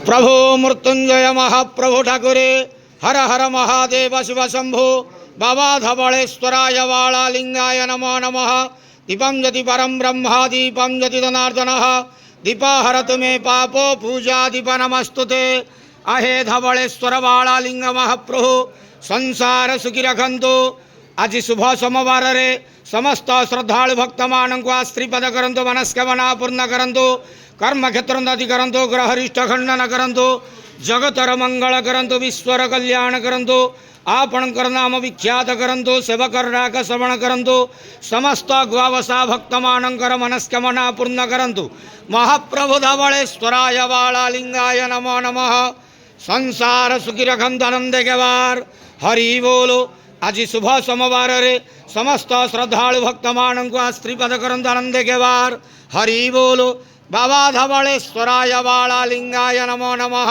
प्रभु मृत्युंजय महाप्रभु ठाकुरे हर हर महादेव शिव शंभो बाबा धवलेश्वराय वालालिंगाय नमो नमः। दीपं ज्योति परम ब्रह्म दीपं ज्योति जनार्दनः दीपाहरतु मे पापो पूजा दीप नमस्तुते। अहे धवलेश्वर वालालिंग महाप्रभु संसार सुखी रखंतु। आज शुभ सोमवार रे समस्त श्रद्धालु भक्त मानक आश्रीपद करंतु मनस्कामना पूर्ण करंतु कर्म क्षेत्र उन्नति करंतु ग्रहरिष्ठ खंडन करंतु जगतर मंगल करंतु विश्वर कल्याण करंतु आपणकर नाम विख्यात करंतु सेवकर राग श्रवण करंतु समस्त ग्वावसा भक्त मानकर मनस्कामना पूर्ण करंतु। महाप्रभु धवलेश्वराय वालालिंगाय नमो नमः। संसार सुखी रखंतु आनंद के बार हरि बोलो। आज शुभ सोमवार रे समस्त श्रद्धालु भक्त मानक आश्रीपद करंतु आनंद के बार हरि बोलो। बाबा धवलेश्वराय वालालिंगाय नमो नमः।